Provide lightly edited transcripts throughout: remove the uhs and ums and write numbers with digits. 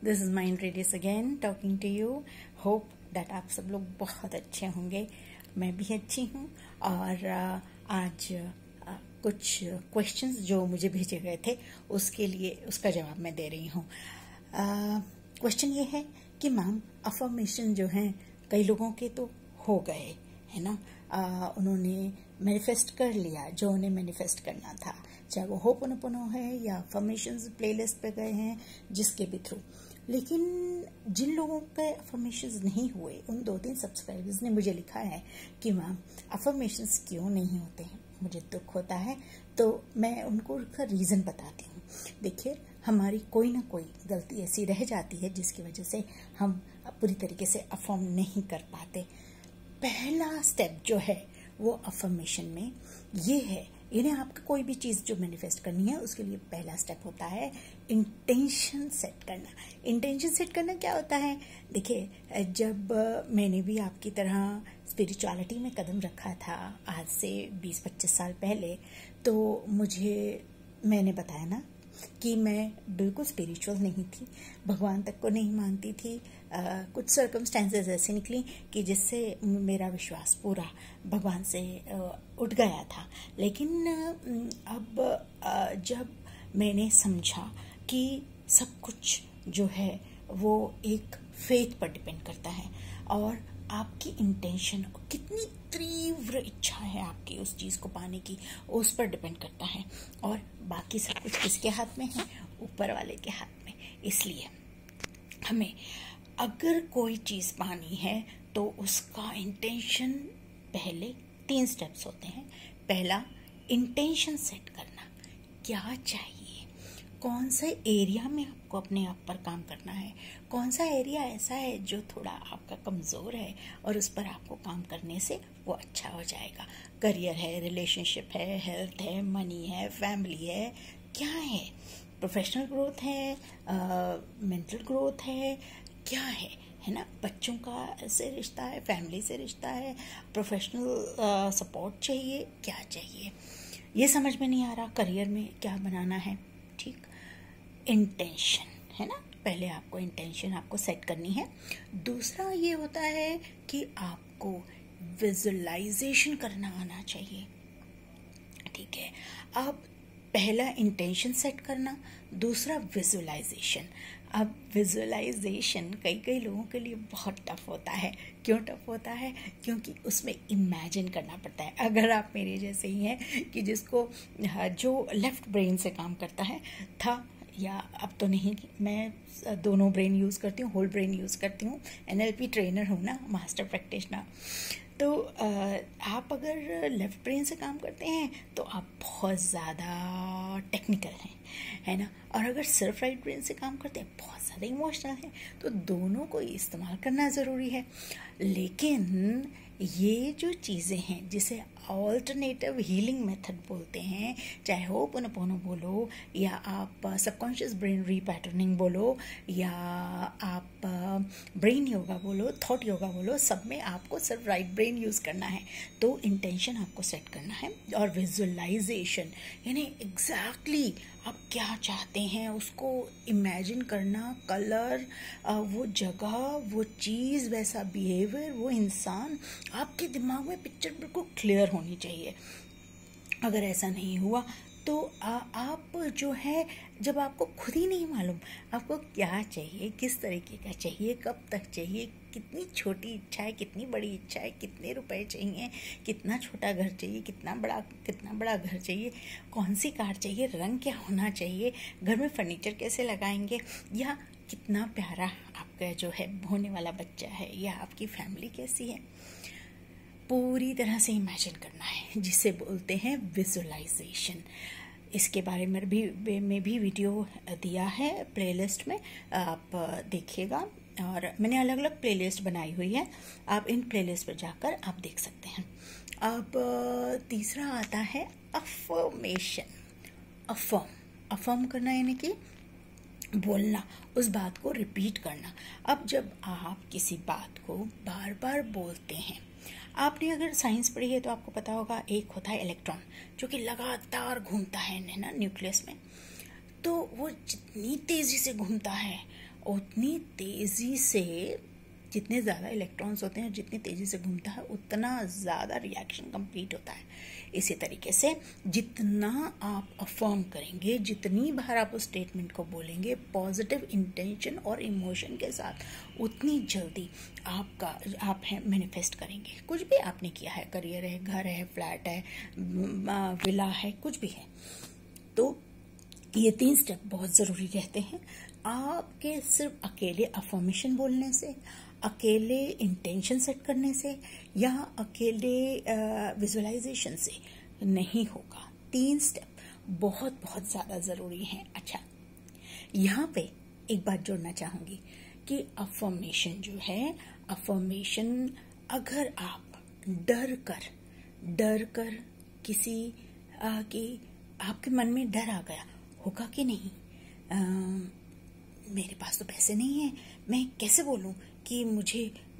This is Mind Radius again talking to you. Hope that आप सब लोग बहुत अच्छे होंगे, मैं भी अच्छी हूँ। और आज कुछ क्वेश्चंस जो मुझे भेजे गए थे उसके लिए उसका जवाब मैं दे रही हूँ। क्वेश्चन ये है कि मैम अफर्मेशन जो हैं कई लोगों के तो हो गए है ना, उन्होंने मैनिफेस्ट कर लिया जो उन्हें मैनिफेस्ट करना था, चाहे वो होपोनोपोनो है या अफर्मेशंस प्लेलिस्ट पे गए हैं जिसके भी थ्रू। लेकिन जिन लोगों के अफर्मेशंस नहीं हुए उन 2-3 सब्सक्राइबर्स ने मुझे लिखा है कि मैम अफर्मेशंस क्यों नहीं होते हैं, मुझे दुख होता है। तो मैं उनको उसका रीज़न बताती हूँ। देखिए, हमारी कोई ना कोई गलती ऐसी रह जाती है जिसकी वजह से हम पूरी तरीके से अफर्म नहीं कर पाते। पहला स्टेप जो है वो अफर्मेशन में ये है, इन्हें आपको कोई भी चीज़ जो मैनिफेस्ट करनी है उसके लिए पहला स्टेप होता है इंटेंशन सेट करना। इंटेंशन सेट करना क्या होता है? देखिए, जब मैंने भी आपकी तरह स्पिरिचुअलिटी में कदम रखा था आज से 20-25 साल पहले, तो मैंने बताया ना कि मैं बिल्कुल स्पिरिचुअल नहीं थी, भगवान तक को नहीं मानती थी। कुछ सर्कमस्टेंसेस ऐसे निकली कि जिससे मेरा विश्वास पूरा भगवान से उठ गया था। लेकिन अब जब मैंने समझा कि सब कुछ जो है वो एक फेथ पर डिपेंड करता है और आपकी इंटेंशन, कितनी तीव्र इच्छा है आपकी उस चीज़ को पाने की, उस पर डिपेंड करता है। और बाकी सब कुछ किसके हाथ में है? ऊपर वाले के हाथ में। इसलिए हमें अगर कोई चीज़ पानी है तो उसका इंटेंशन, पहले 3 स्टेप्स होते हैं। पहला, इंटेंशन सेट करना, क्या चाहिए, कौन सा एरिया में आपको अपने आप पर काम करना है, कौन सा एरिया ऐसा है जो थोड़ा आपका कमज़ोर है और उस पर आपको काम करने से वो अच्छा हो जाएगा। करियर है, रिलेशनशिप है, हेल्थ है, मनी है, फैमिली है, क्या है, प्रोफेशनल ग्रोथ है, मेंटल ग्रोथ है, क्या है ना, बच्चों का से रिश्ता है, फैमिली से रिश्ता है, प्रोफेशनल सपोर्ट चाहिए, क्या चाहिए, ये समझ में नहीं आ रहा, करियर में क्या बनाना है। ठीक, इंटेंशन है ना, पहले आपको इंटेंशन आपको सेट करनी है। दूसरा ये होता है कि आपको विजुअलाइजेशन करना आना चाहिए। ठीक है, अब पहला इंटेंशन सेट करना, दूसरा विजुअलाइजेशन। अब विजुअलाइजेशन कई लोगों के लिए बहुत टफ होता है। क्यों टफ होता है? क्योंकि उसमें इमेजिन करना पड़ता है। अगर आप मेरे जैसे ही हैं कि जिसको जो लेफ्ट ब्रेन से काम करता है था, या अब तो नहीं, मैं दोनों ब्रेन यूज़ करती हूँ, होल ब्रेन यूज़ करती हूँ, NLP ट्रेनर हूँ ना, मास्टर प्रैक्टिशनर। तो आप अगर लेफ़्ट ब्रेन से काम करते हैं तो आप बहुत ज़्यादा टेक्निकल हैं, है ना। और अगर सिर्फ राइट ब्रेन से काम करते हैं, बहुत ज़्यादा इमोशनल हैं। तो दोनों को इस्तेमाल करना ज़रूरी है। लेकिन ये जो चीज़ें हैं जिसे ऑल्टरनेटिव हीलिंग मेथड बोलते हैं, चाहे होपोनोपोनो बोलो या आप सबकॉन्शियस ब्रेन रीपैटर्निंग बोलो या आप ब्रेन योगा बोलो, थॉट योगा बोलो, सब में आपको सिर्फ राइट ब्रेन यूज़ करना है। तो इंटेंशन आपको सेट करना है और विजुअलाइजेशन, यानी एग्जैक्टली आप क्या चाहते हैं उसको इमेजिन करना, कलर, वो जगह, वो चीज़, वैसा बिहेवियर, वो इंसान, आपके दिमाग में पिक्चर बिल्कुल क्लियर होनी चाहिए। अगर ऐसा नहीं हुआ तो आप जो है, जब आपको खुद ही नहीं मालूम आपको क्या चाहिए, किस तरीके का चाहिए, कब तक चाहिए, कितनी छोटी इच्छा है, कितनी बड़ी इच्छा है, कितने रुपए चाहिए, कितना छोटा घर चाहिए, कितना बड़ा घर चाहिए, कौन सी कार चाहिए, रंग क्या होना चाहिए, घर में फर्नीचर कैसे लगाएंगे, या कितना प्यारा आपका जो है होने वाला बच्चा है, या आपकी फैमिली कैसी है, पूरी तरह से इमेजिन करना है, जिसे बोलते हैं विजुअलाइजेशन। इसके बारे में भी वीडियो दिया है प्लेलिस्ट में, आप देखिएगा। और मैंने अलग अलग प्लेलिस्ट बनाई हुई है, आप इन प्लेलिस्ट पर जाकर आप देख सकते हैं। अब तीसरा आता है अफर्मेशन। अफर्म करना यानी कि बोलना, उस बात को रिपीट करना। अब जब आप किसी बात को बार बार बोलते हैं, आपने अगर साइंस पढ़ी है तो आपको पता होगा, एक होता है इलेक्ट्रॉन जो कि लगातार घूमता है ना न्यूक्लियस में। तो वो जितनी तेज़ी से घूमता है उतनी तेज़ी से, जितने ज़्यादा इलेक्ट्रॉन्स होते हैं, जितनी तेज़ी से घूमता है उतना ज़्यादा रिएक्शन कंप्लीट होता है। इसी तरीके से जितना आप अफर्म करेंगे, जितनी बार आप उस स्टेटमेंट को बोलेंगे पॉजिटिव इंटेंशन और इमोशन के साथ, उतनी जल्दी आप मैनिफेस्ट करेंगे। कुछ भी आपने किया है, करियर है, घर है, फ्लैट है, विला है, कुछ भी है, तो ये 3 स्टेप बहुत ज़रूरी रहते हैं। आपके सिर्फ अकेले अफर्मेशन बोलने से, अकेले इंटेंशन सेट करने से या अकेले विजुअलाइजेशन से नहीं होगा। 3 स्टेप बहुत बहुत ज़्यादा ज़रूरी हैं। अच्छा, यहाँ पे एक बात जोड़ना चाहूँगी कि अफर्मेशन जो है, अफर्मेशन अगर आप डर कर किसी कि आपके मन में डर आ गया होगा कि नहीं, मेरे पास तो पैसे नहीं है, मैं कैसे बोलूं कि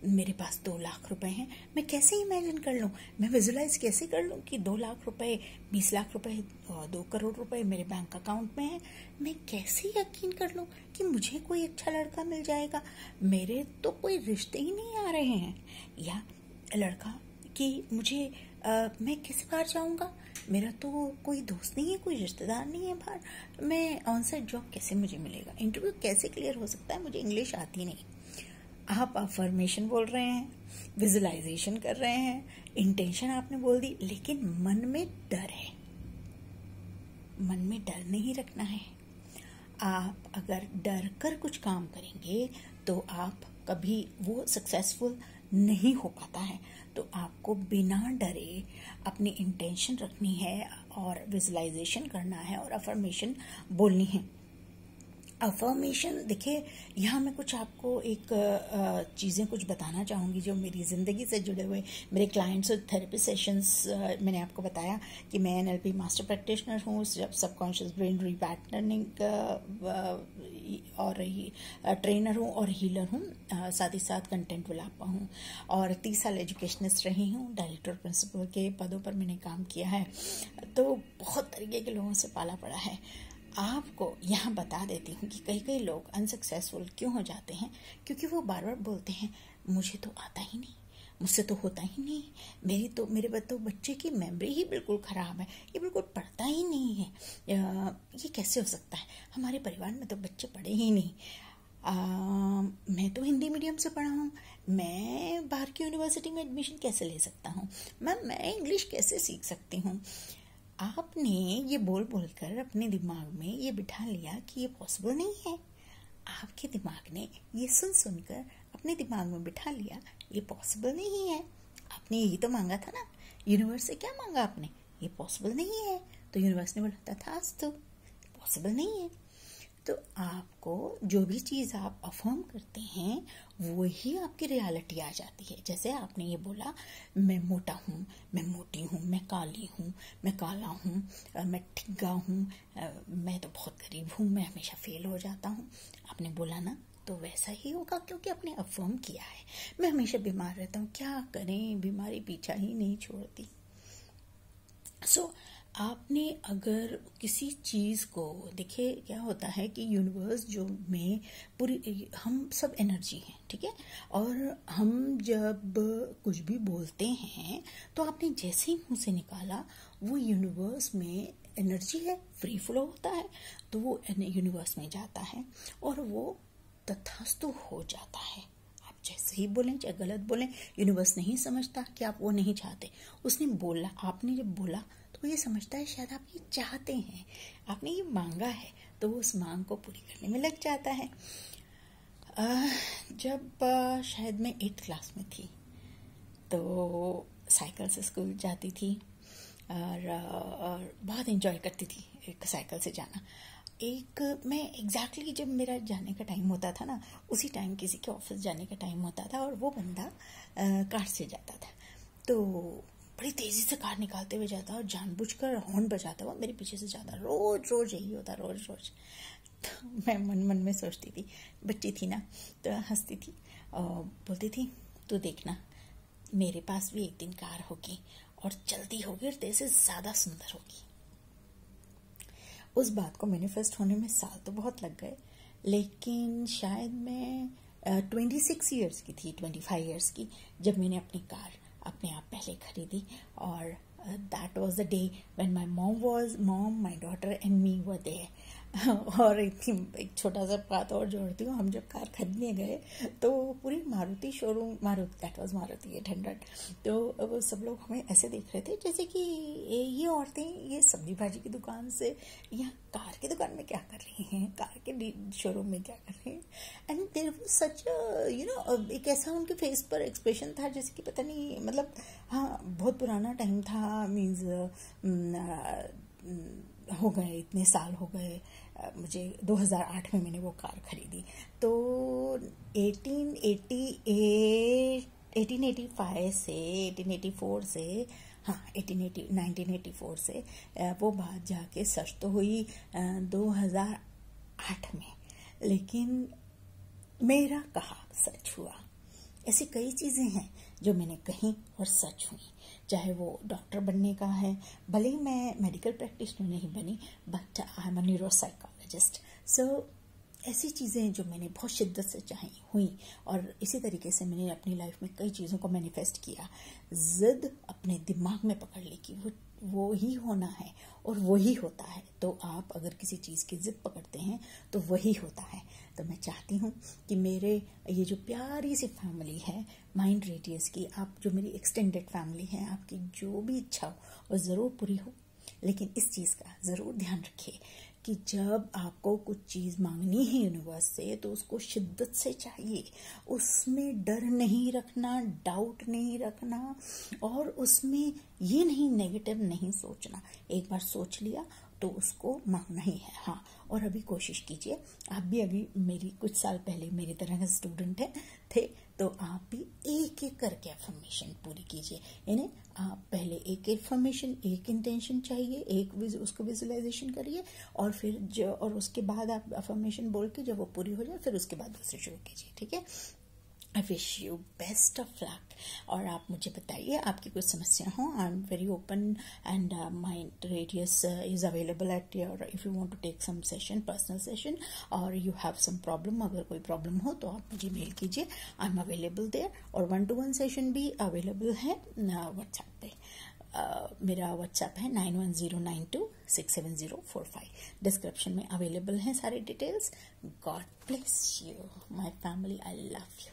मेरे पास 2 लाख रुपए हैं, मैं कैसे इमेजिन कर लूं, मैं विजुलाइज कैसे कर लूं कि 2 लाख रुपए, 20 लाख रुपए, 2 करोड़ रुपए मेरे बैंक अकाउंट में है, मैं कैसे यकीन कर लूं कि मुझे कोई अच्छा लड़का मिल जाएगा, मेरे तो कोई रिश्ते ही नहीं आ रहे हैं, या लड़का कि मैं कैसे बाहर जाऊंगा, मेरा तो कोई दोस्त नहीं है, कोई रिश्तेदार नहीं है बाहर, मैं ऑन साइट जॉब कैसे मुझे मिलेगा, इंटरव्यू कैसे क्लियर हो सकता है, मुझे इंग्लिश आती नहीं। आप अफर्मेशन बोल रहे हैं, विजुअलाइजेशन कर रहे हैं, इंटेंशन आपने बोल दी, लेकिन मन में डर है। मन में डर नहीं रखना है। आप अगर डर कर कुछ काम करेंगे तो आप कभी वो सक्सेसफुल नहीं हो पाता है। तो आपको बिना डरे अपनी इंटेंशन रखनी है और विजुअलाइजेशन करना है और अफर्मेशन बोलनी है। अफर्मेशन, देखिए यहाँ मैं कुछ आपको एक चीज़ें कुछ बताना चाहूँगी जो मेरी ज़िंदगी से जुड़े हुए मेरे क्लाइंट्स और थेरेपी सेशंस। मैंने आपको बताया कि मैं NLP मास्टर प्रैक्टिशनर हूँ, सबकॉन्शियस ब्रेन रीपैटर्निंग और ट्रेनर हूँ और हीलर हूँ, साथ ही साथ कंटेंट डेवलपर हूँ और 30 साल एजुकेशनिस्ट रही हूँ। डायरेक्टर प्रिंसिपल के पदों पर मैंने काम किया है, तो बहुत तरीके के लोगों से पाला पड़ा है। आपको यहाँ बता देती हूँ कि कई लोग अनसक्सेसफुल क्यों हो जाते हैं, क्योंकि वो बार बार बोलते हैं मुझे तो आता ही नहीं, मुझसे तो होता ही नहीं, मेरे तो बच्चे की मेमोरी ही बिल्कुल ख़राब है, ये बिल्कुल पढ़ता ही नहीं है, ये कैसे हो सकता है, हमारे परिवार में तो बच्चे पढ़े ही नहीं, मैं तो हिंदी मीडियम से पढ़ा हूँ, मैं बाहर की यूनिवर्सिटी में एडमिशन कैसे ले सकता हूँ, मैं इंग्लिश कैसे सीख सकती हूँ। आपने ये बोल कर अपने दिमाग में ये बिठा लिया कि ये पॉसिबल नहीं है। आपके दिमाग ने ये सुन कर अपने दिमाग में बिठा लिया ये पॉसिबल नहीं है। आपने यही तो मांगा था ना, यूनिवर्स से क्या मांगा आपने, ये पॉसिबल नहीं है, तो यूनिवर्स ने बोला था तो पॉसिबल नहीं है। तो आपको जो भी चीज़ आप अफर्म करते हैं वो ही आपकी रियलिटी आ जाती है। जैसे आपने ये बोला मैं मोटा हूँ, मैं मोटी हूँ, मैं काली हूँ, मैं काला हूँ, मैं ठिग्गा हूँ, मैं तो बहुत गरीब हूँ, मैं हमेशा फेल हो जाता हूँ, आपने बोला ना, तो वैसा ही होगा क्योंकि आपने अफर्म किया है। मैं हमेशा बीमार रहता हूँ, क्या करें, बीमारी पीछा ही नहीं छोड़ती। आपने अगर किसी चीज़ को, देखिए क्या होता है कि यूनिवर्स जो में पूरी, हम सब एनर्जी हैं, ठीक है, और हम जब कुछ भी बोलते हैं तो आपने जैसे ही मुंह से निकाला वो यूनिवर्स में एनर्जी है, फ्री फ्लो होता है, तो वो यूनिवर्स में जाता है और वो तथास्तु हो जाता है। आप जैसे ही बोलें चाहे गलत बोलें, यूनिवर्स नहीं समझता कि आप वो नहीं चाहते, उसने बोला, आपने जब बोला तो ये समझता है शायद आप ये चाहते हैं, आपने ये मांगा है, तो वो उस मांग को पूरी करने में लग जाता है। जब शायद मैं 8th क्लास में थी तो साइकिल से स्कूल जाती थी और बहुत एंजॉय करती थी एक साइकिल से जाना। मैं एग्जैक्टली जब मेरा जाने का टाइम होता था ना, उसी टाइम किसी के ऑफिस जाने का टाइम होता था और वो बंदा कार से जाता था, तो बड़ी तेज़ी से कार निकालते हुए जाता और जानबूझकर हॉर्न बजाता हुआ मेरे पीछे से जाता। रोज यही होता, रोज। तो मैं मन में सोचती थी, बच्ची थी ना, तो हंसती थी और बोलती थी तू देखना मेरे पास भी एक दिन कार होगी और जल्दी होगी और तेरे से ज़्यादा सुंदर होगी। उस बात को मैनिफेस्ट होने में साल तो बहुत लग गए, लेकिन शायद मैं 26 ईयर्स की थी, 25 ईयर्स की, जब मैंने अपनी कार अपने आप पहले खरीदी. और that was the day when my mom, my daughter and me were there. और एक छोटा सा बात और जोड़ती हूँ, हम जब कार खरीदने गए तो पूरी Maruti showroom, that was Maruti 800, तो वो सब लोग हमें ऐसे देख रहे थे जैसे कि ये औरतें ये सब्जी भाजी की दुकान से यहाँ कार की दुकान में क्या कर रही हैं, कार के शोरूम में क्या कर रही हैं. एंड देयर वाज सच एक ऐसा उनके फेस पर एक्सप्रेशन था जैसे कि पता नहीं, मतलब हाँ बहुत पुराना टाइम था, मीन्स हो गए, इतने साल हो गए. मुझे 2008 में मैंने वो कार खरीदी. तो 1885 से 1884 से, हाँ 1984 से वो बात जाके सच तो हुई 2008 में, लेकिन मेरा कहा सच हुआ. ऐसी कई चीज़ें हैं जो मैंने कही और सच हुई, चाहे वो डॉक्टर बनने का है, भले ही मैं मेडिकल प्रैक्टिशनर नहीं बनी, but I am a neuropsychologist. So ऐसी चीज़ें जो मैंने बहुत शिद्दत से चाही हुई, और इसी तरीके से मैंने अपनी लाइफ में कई चीज़ों को मैनिफेस्ट किया. जिद अपने दिमाग में पकड़ ली कि वो ही होना है और वही होता है. तो आप अगर किसी चीज़ की जिद पकड़ते हैं तो वही होता है. तो मैं चाहती हूँ कि मेरे ये जो प्यारी सी फैमिली है माइंड रेडियस की, आप जो मेरी एक्सटेंडेड फैमिली है, आपकी जो भी इच्छा हो वो ज़रूर पूरी हो. लेकिन इस चीज़ का ज़रूर ध्यान रखिए कि जब आपको कुछ चीज़ मांगनी है यूनिवर्स से तो उसको शिद्दत से चाहिए, उसमें डर नहीं रखना, डाउट नहीं रखना, और उसमें ये नहीं नेगेटिव नहीं सोचना. एक बार सोच लिया तो उसको मांगना ही है. हाँ, और अभी कोशिश कीजिए, आप भी अभी मेरी कुछ साल पहले मेरी तरह के स्टूडेंट थे, तो आप भी एक एक करके अफर्मेशन पूरी कीजिए. यानी आप पहले एक अफर्मेशन, एक इंटेंशन चाहिए, एक उसको विजुअलाइजेशन करिए, और फिर और उसके बाद आप अफर्मेशन बोल के जब वो पूरी हो जाए फिर उसके बाद दूसरी शुरू कीजिए. ठीक है. I wish you best of luck. और आप मुझे बताइए आपकी कोई समस्या हो. I am very open and Mind Radius is available at your, if you want to take some session, personal session, और यू हैव सम प्रॉब्लम, अगर कोई प्रॉब्लम हो तो आप मुझे मेल कीजिए. I am available there. और 1-to-1 सेशन भी अवेलेबल है व्हाट्सएप पे. मेरा व्हाट्सएप है 9109267045. डिस्क्रिप्शन में अवेलेबल हैं सारे details. God bless you my family. I love you.